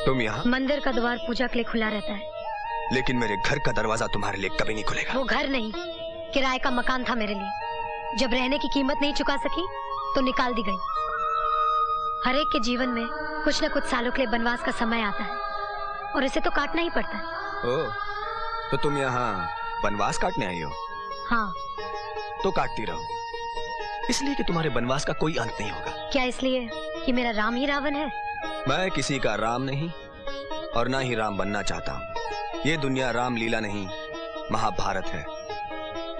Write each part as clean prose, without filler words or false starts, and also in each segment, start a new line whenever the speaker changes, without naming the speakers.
तुम यहाँ?
मंदिर का द्वार पूजा के लिए खुला रहता है,
लेकिन मेरे घर का दरवाजा तुम्हारे लिए कभी नहीं खुलेगा।
वो घर नहीं, किराए का मकान था मेरे लिए। जब रहने की कीमत नहीं चुका सकी तो निकाल दी गई। हर एक के जीवन में कुछ न कुछ सालों के लिए बनवास का समय आता है और इसे तो काटना ही पड़ता है।
ओह, तो तुम यहाँ बनवास काटने आई हो?
हाँ।
तो काटती रहो, इसलिए कि तुम्हारे बनवास का कोई अंत नहीं होगा।
क्या इसलिए कि मेरा राम ही रावण है?
मैं किसी का राम नहीं और ना ही राम बनना चाहता हूँ। ये दुनिया राम लीला नहीं, महाभारत है।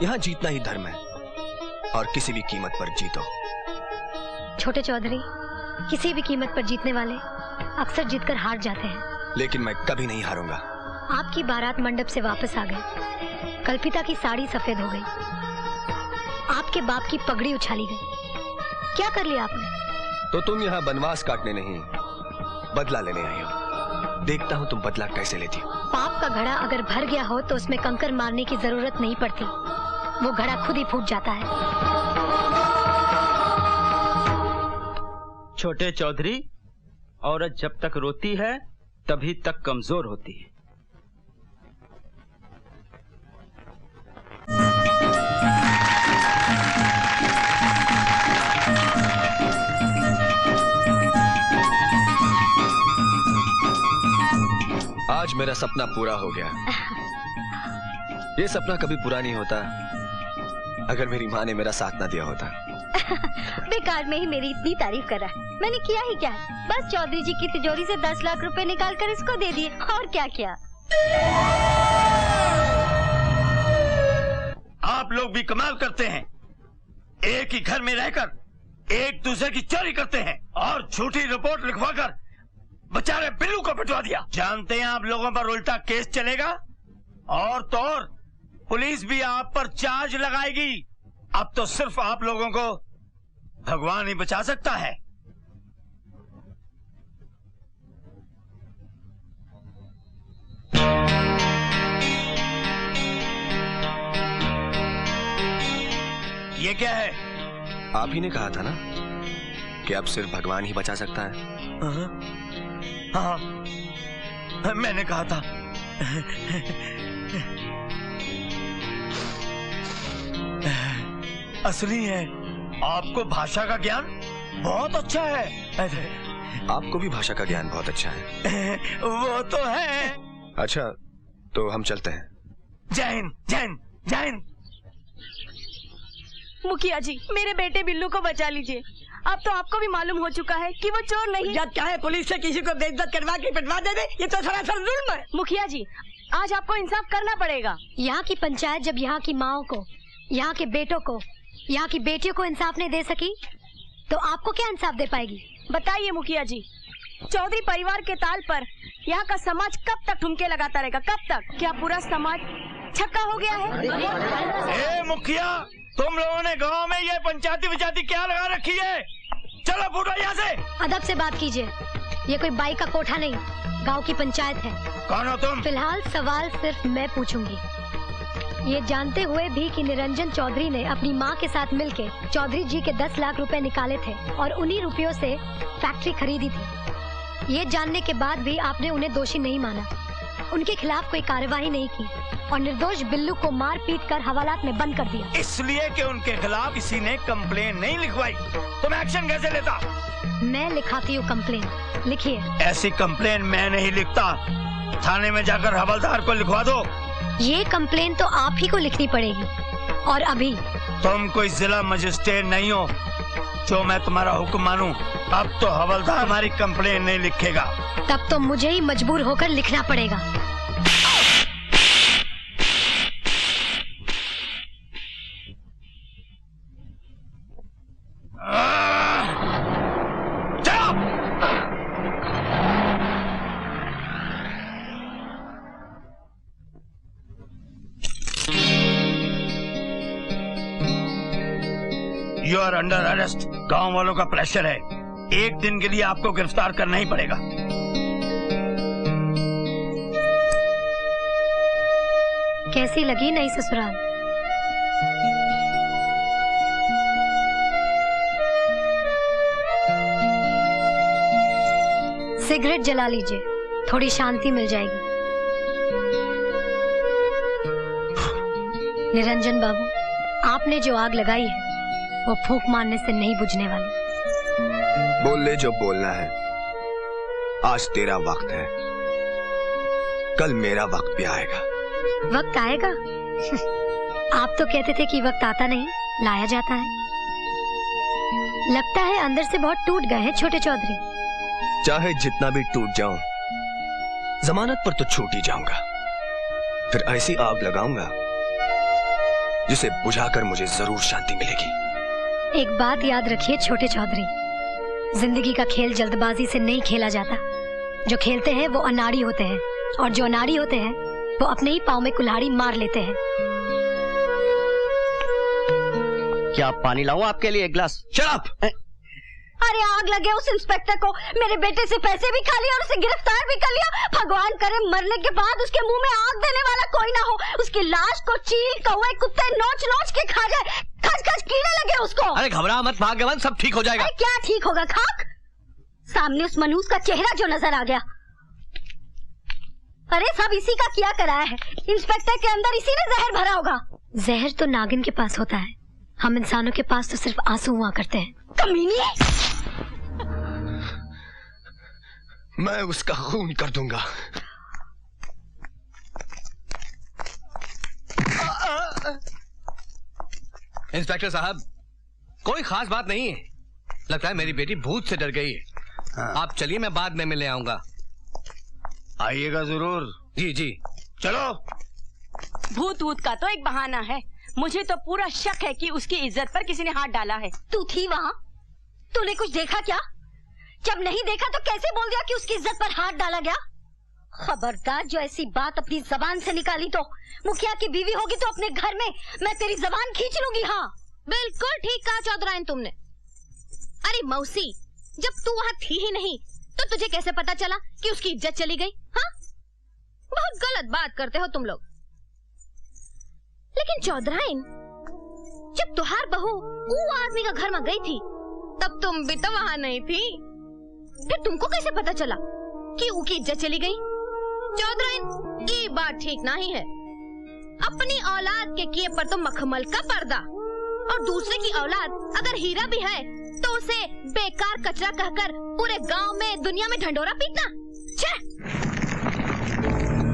यहाँ जीतना ही धर्म है और किसी भी कीमत पर जीतो।
छोटे चौधरी, किसी भी कीमत पर जीतने वाले अक्सर जीतकर हार जाते हैं।
लेकिन मैं कभी नहीं हारूंगा।
आपकी बारात मंडप से वापस आ गई। कल्पिता की साड़ी सफेद हो गई। आपके बाप की पगड़ी उछाली गई। क्या कर लिया आपने?
तो तुम यहाँ बनवास काटने नहीं, बदला लेने आई हो। देखता हूँ तुम बदला कैसे लेती हो।
पाप का घड़ा अगर भर गया हो तो उसमें कंकर मारने की जरूरत नहीं पड़ती, वो घड़ा खुद ही फूट जाता है।
छोटे चौधरी, औरत जब तक रोती है तभी तक कमजोर होती है।
आज मेरा सपना पूरा हो गया। ये सपना कभी पूरा नहीं होता अगर मेरी माँ ने मेरा साथ ना दिया होता।
बेकार में ही मेरी इतनी तारीफ कर रहा है। मैंने किया ही क्या? बस चौधरी जी की तिजोरी से 10 लाख रुपए निकाल कर इसको दे दिए, और क्या किया।
आप लोग भी कमाल करते हैं। एक ही घर में रहकर एक दूसरे की चोरी करते हैं और झूठी रिपोर्ट लिखवाकर बेचारे बिल्लू को पिटवा दिया। जानते हैं आप लोगों पर उल्टा केस चलेगा और तो और पुलिस भी आप पर चार्ज लगाएगी। अब तो सिर्फ आप लोगों को भगवान ही बचा सकता है। ये क्या है?
आप ही ने कहा था ना कि अब सिर्फ भगवान ही बचा सकता है।
हाँ, मैंने कहा था। असली है। आपको भाषा का ज्ञान बहुत अच्छा है।
आपको भी भाषा का ज्ञान बहुत अच्छा है।
वो तो है।
अच्छा, तो हम चलते हैं।
जय हिंद, जय हिंद, जय हिंद।
मुखिया जी, मेरे बेटे बिल्लू को बचा लीजिए। अब तो आपको भी मालूम हो चुका है कि वो चोर नहीं।
या क्या है, पुलिस से किसी को बेइज्जत करवा के पिटवा दे दे, ये तो सरासर जुल्म है।
मुखिया जी, आज आपको इंसाफ करना पड़ेगा।
यहाँ की पंचायत जब यहाँ की माओं को, यहाँ के बेटों को, यहाँ की बेटियों को इंसाफ नहीं दे सकी तो आपको क्या इंसाफ दे पाएगी?
बताइए मुखिया जी, चौधरी परिवार के ताल पर यहाँ का समाज कब तक ठुमके लगाता रहेगा? कब तक? क्या पूरा समाज छक्का हो गया है?
ए मुखिया, तुम लोगों ने गांव में ये पंचायती विचायती क्या लगा रखी है? चलो फूटो यहाँ से।
अदब से बात कीजिए, ये कोई बाई का कोठा नहीं, गांव की पंचायत है।
कौन हो तुम?
फिलहाल सवाल सिर्फ मैं पूछूंगी। ये जानते हुए भी कि निरंजन चौधरी ने अपनी माँ के साथ मिलके चौधरी जी के 10 लाख रुपए निकाले थे और उन्हीं रुपयों से फैक्ट्री खरीदी थी, ये जानने के बाद भी आपने उन्हें दोषी नहीं माना, उनके खिलाफ कोई कार्यवाही नहीं की और निर्दोष बिल्लू को मार पीट कर हवालात में बंद कर दिया।
इसलिए कि उनके खिलाफ किसी ने कंप्लेन नहीं लिखवाई। तुम एक्शन कैसे लेता?
मैं लिखाती हूँ कंप्लेन, लिखिए।
ऐसी कंप्लेन मैं नहीं लिखता, थाने में जाकर हवलदार को लिखवा दो।
ये कंप्लेन तो आप ही को लिखनी पड़ेगी। और अभी
तुम कोई जिला मजिस्ट्रेट नहीं हो जो मैं तुम्हारा हुक्म मानूं। अब तो हवलदार हमारी कंप्लेन नहीं लिखेगा।
तब तो मुझे ही मजबूर होकर लिखना पड़ेगा।
You are under arrest. गांव वालों का प्रेशर है, एक दिन के लिए आपको गिरफ्तार करना ही पड़ेगा।
कैसी लगी नई ससुराल? सिगरेट जला लीजिए। थोड़ी शांति मिल जाएगी। निरंजन बाबू, आपने जो आग लगाई है वो फूंक मारने से नहीं बुझने वाली।
बोल ले जो बोलना है। आज तेरा वक्त है, कल मेरा वक्त भी आएगा।
वक्त आएगा? आप तो कहते थे कि वक्त आता नहीं, लाया जाता है। लगता है अंदर से बहुत टूट गए हैं छोटे चौधरी।
चाहे जितना भी टूट जाऊं, जमानत पर तो छूट ही जाऊंगा। फिर ऐसी आग लगाऊंगा जिसे बुझाकर मुझे जरूर शांति मिलेगी।
एक बात याद रखिए छोटे चौधरी, जिंदगी का खेल जल्दबाजी से नहीं खेला जाता। जो खेलते हैं वो अनाड़ी होते हैं, और जो अनाड़ी होते हैं वो अपने ही पाँव में कुल्हाड़ी मार लेते हैं।
क्या पानी लाऊं आपके लिए एक गिलास?
शराब!
अरे आग लगे उस इंस्पेक्टर को, मेरे बेटे से पैसे भी खा लिए और उसे गिरफ्तार भी कर लिया। भगवान करे मरने के बाद उसके मुंह में आग देने वाला कोई ना हो। उसकी लाश को चील कौवे कुत्ते नोच नोच के खा जाए, खच खच कीड़े लगे उसको।
अरे घबरा मत भाग्यवान, सब ठीक हो जाएगा।
अरे क्या ठीक होगा खाक? सामने उस मनूस का चेहरा जो नजर आ गया। अरे सब इसी का किया कराया है। इंस्पेक्टर के अंदर इसी ने जहर भरा होगा।
जहर तो नागिन के पास होता है, हम इंसानों के पास तो सिर्फ आंसू हुआ करते हैं।
कमीनी!
मैं उसका खून कर दूंगा।
इंस्पेक्टर साहब, कोई खास बात नहीं है। लगता है मेरी बेटी भूत से डर गई है।
हाँ।
आप चलिए, मैं बाद में मिलने आऊंगा।
आइएगा जरूर।
जी जी।
चलो।
भूत वूत का तो एक बहाना है। मुझे तो पूरा शक है कि उसकी इज्जत पर किसी ने हाथ डाला है। तू थी वहाँ? तूने कुछ देखा क्या? जब नहीं देखा तो कैसे बोल दिया कि उसकी इज्जत पर हाथ डाला गया? खबरदार, जो ऐसी बात अपनी जबान से निकाली तो मुखिया की बीवी होगी तो अपने घर में मैं तेरी जबान खींच लूंगी। हाँ
बिल्कुल ठीक कहा चौधराइन तुमने। अरे मौसी, जब तू वहाँ थी ही नहीं तो तुझे कैसे पता चला कि उसकी इज्जत चली गई? हाँ, बहुत गलत बात करते हो तुम लोग। लेकिन चौधराइन, जब तुहार बहू वो आदमी का घर में गई थी तब तुम भी तो वहाँ नहीं थी। फिर तुमको कैसे पता चला कि उसकी इज्जत चली गई? चौधराइन, ये बात ठीक नहीं है। अपनी औलाद के किए पर तो मखमल का पर्दा, और दूसरे की औलाद अगर हीरा भी है तो उसे बेकार कचरा कहकर पूरे गांव में दुनिया में ढंढोरा पीटना। छे!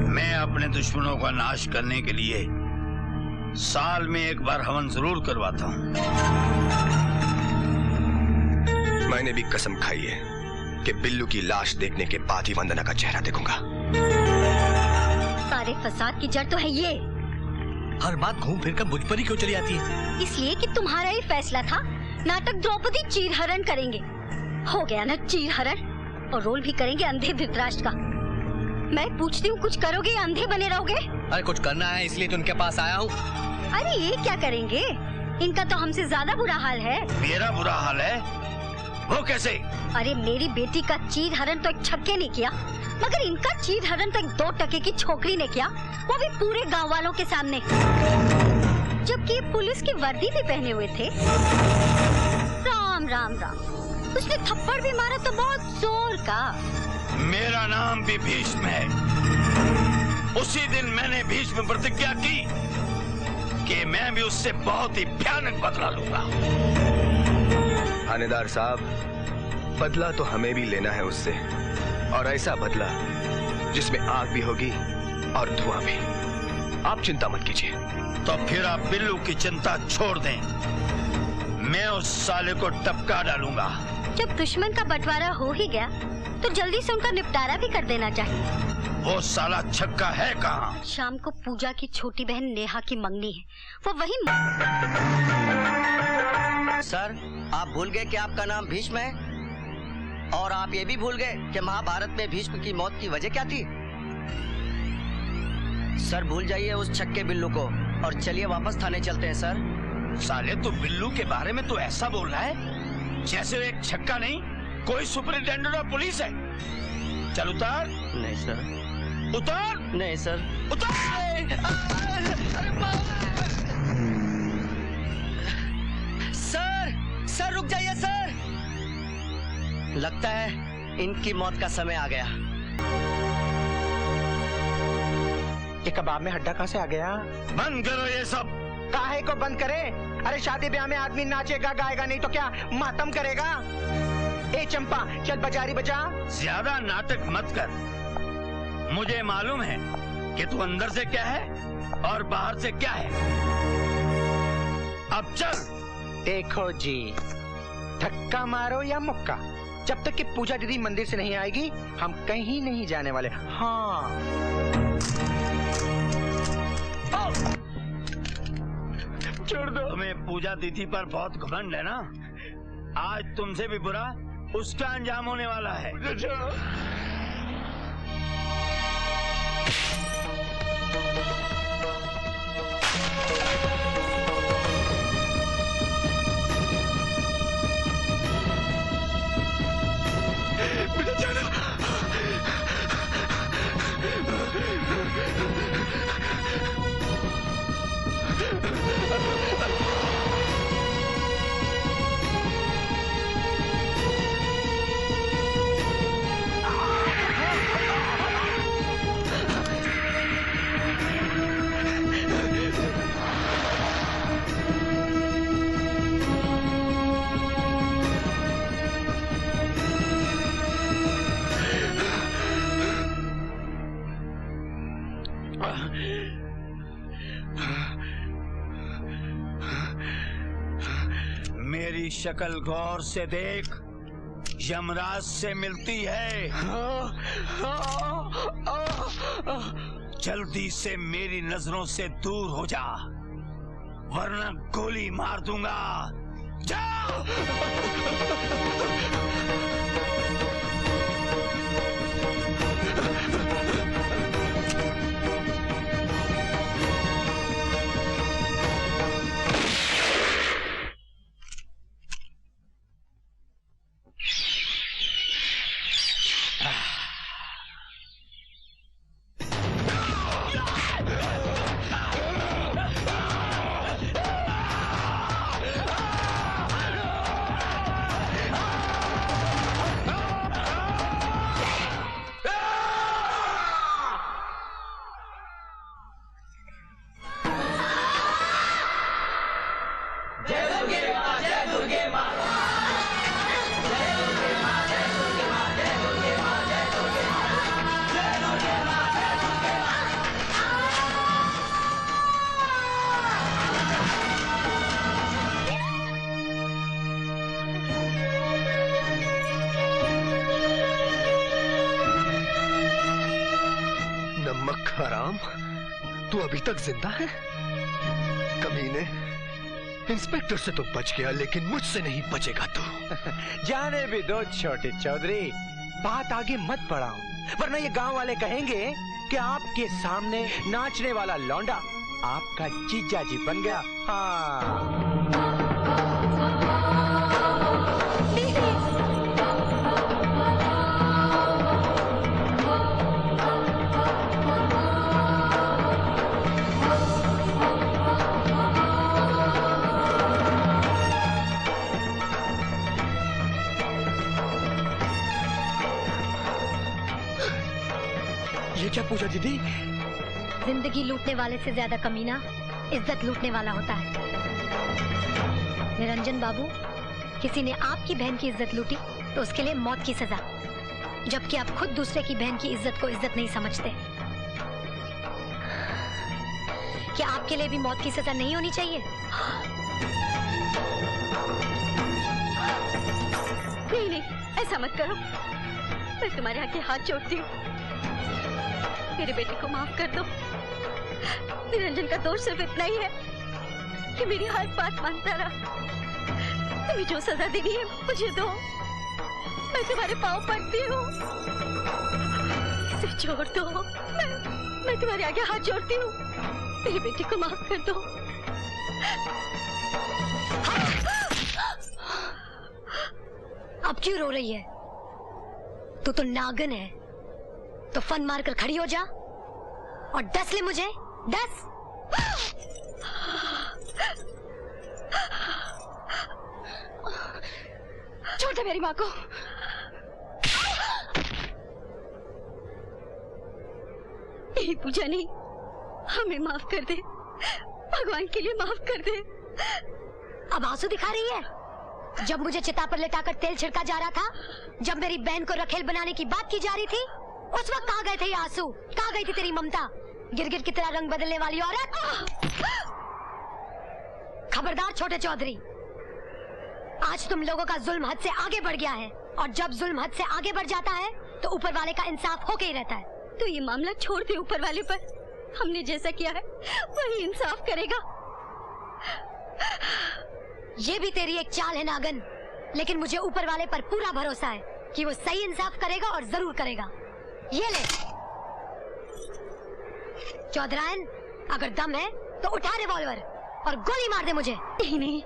मैं अपने दुश्मनों का नाश करने के लिए साल में एक बार हवन जरूर करवाता हूँ।
मैंने भी कसम खाई है कि बिल्लू की लाश देखने के बाद ही वंदना का चेहरा देखूंगा।
सारे फसाद की जड़ तो है ये।
हर बात घूम फिर कर मुझ पर ही क्यों चली आती है?
इसलिए कि तुम्हारा ही फैसला था। नाटक द्रौपदी चीरहरण करेंगे, हो गया ना चीरहरण, और रोल भी करेंगे अंधे धृतराष्ट्र का। मैं पूछती हूँ, कुछ करोगे या अंधे बने रहोगे?
अरे कुछ करना है इसलिए तो उनके पास आया हूँ।
अरे ये क्या करेंगे? इनका तो हमसे ज्यादा बुरा हाल है।
मेरा बुरा हाल है? वो कैसे?
अरे मेरी बेटी का चीरहरण तो एक छक्के ने किया, मगर इनका चीरहरण तो एक 2 टके की छोकरी ने किया, वो भी पूरे गांव वालों के सामने, जबकि पुलिस की वर्दी भी पहने हुए थे। राम राम राम, उसने थप्पड़ भी मारा तो बहुत जोर का।
मेरा नाम भी भीष्म है। उसी दिन मैंने भीष्म प्रतिज्ञा की कि मैं भी उससे बहुत ही भयानक बदला लूंगा।
थानेदार साहब, बदला तो हमें भी लेना है उससे, और ऐसा बदला जिसमें आग भी होगी और धुआं भी। आप चिंता मत कीजिए।
तो फिर आप बिल्लू की चिंता छोड़ दें, मैं उस साले को टपका डालूंगा।
जब दुश्मन का बंटवारा हो ही गया तो जल्दी से उनका निपटारा भी कर देना चाहिए।
वो साला छक्का है कहाँ?
शाम को पूजा की छोटी बहन नेहा की मंगनी है, वो वही।
सर, आप भूल गए कि आपका नाम भीष्म है, और आप ये भी भूल गए कि महाभारत में भीष्म की मौत की वजह क्या थी। सर भूल जाइए उस छक्के बिल्लू को और चलिए वापस थाने चलते हैं। सर
साले तू बिल्लू के बारे में तो ऐसा बोल रहा है जैसे वो एक छक्का नहीं कोई सुपरिटेंडेंट ऑफ पुलिस है। चल उतार।
नहीं सर।
उतार।
नहीं सर।
उतार।
सर, सर रुक जाइए सर। लगता है इनकी मौत का समय आ गया।
ये कबाब में हड्डा कहाँ से आ गया?
बंद करो ये सब।
काहे को बंद करे? अरे शादी ब्याह में आदमी नाचेगा गाएगा नहीं तो क्या मातम करेगा? ए चंपा चल बाजारी बजा।
ज्यादा नाटक मत कर। मुझे मालूम है कि तू अंदर से क्या है और बाहर से क्या है। अब चल।
देखो जी, धक्का मारो या मुक्का, जब तक कि पूजा दीदी मंदिर से नहीं आएगी हम कहीं नहीं जाने वाले। हाँ
छोड़ दो। तुम्हें पूजा दीदी पर बहुत घमंड है ना? आज तुमसे भी बुरा उसका अंजाम होने वाला है। मेरी शक्ल गौर से देख, यमराज से मिलती है। जल्दी से मेरी नजरों से दूर हो जा, वरना गोली मार दूंगा। जा!
हराम, तू अभी तक जिंदा है? कमीने, इंस्पेक्टर से तो बच गया लेकिन मुझसे नहीं बचेगा तू।
जाने भी दो छोटे चौधरी, बात आगे मत बढ़ाओ, वरना ये गांव वाले कहेंगे कि आपके सामने नाचने वाला लौंडा आपका जीजा जी बन गया। हाँ
क्या पूजा दीदी?
जिंदगी लूटने वाले से ज्यादा कमीना इज्जत लूटने वाला होता है। निरंजन बाबू, किसी ने आपकी बहन की इज्जत लूटी तो उसके लिए मौत की सजा, जबकि आप खुद दूसरे की बहन की इज्जत को इज्जत नहीं समझते। क्या आपके लिए भी मौत की सजा नहीं होनी चाहिए?
नहीं नहीं, ऐसा मत करो, मैं तुम्हारे आगे हाथ जोड़ती हूँ, मेरे बेटे को माफ कर दो। निरंजन का दोष सिर्फ इतना ही है कि मेरी हर बात मानता रहा। तुम्हें जो सजा देनी है मुझे दो, मैं तुम्हारे पाँव पड़ती हूँ, इसे छोड़ दो। मैं तुम्हारे आगे हाथ जोड़ती हूँ, मेरे बेटे को माफ कर दो।
अब क्यों रो रही है? तू तो नागन है, तो फन मार कर खड़ी हो जा और डस ले मुझे, डस।
छोड़ दे मेरी माँ को। मेरी पूजा नहीं, हमें माफ कर दे, भगवान के लिए माफ कर दे।
अब आंसू दिखा रही है? जब मुझे चिता पर लेटाकर तेल छिड़का जा रहा था, जब मेरी बहन को रखेल बनाने की बात की जा रही थी, उस वक्त कहाँ गए थे ये आंसू? कहाँ गई थी तेरी ममता? गिरगिट की तरह रंग बदलने वाली औरत। खबरदार छोटे चौधरी, आज तुम लोगों का जुल्म हद से आगे बढ़ गया है, और जब जुल्म हद से आगे बढ़ जाता है तो ऊपर वाले का इंसाफ होके ही रहता है।
तो ये मामला छोड़ दे ऊपर वाले पर, हमने जैसा किया है वही इंसाफ करेगा।
ये भी तेरी एक चाल है नागन, लेकिन मुझे ऊपर वाले पर पूरा भरोसा है कि वो सही इंसाफ करेगा और जरूर करेगा। ये ले चौधरायन, अगर दम है तो उठा रिवॉल्वर और गोली मार दे मुझे।
नहीं नहीं,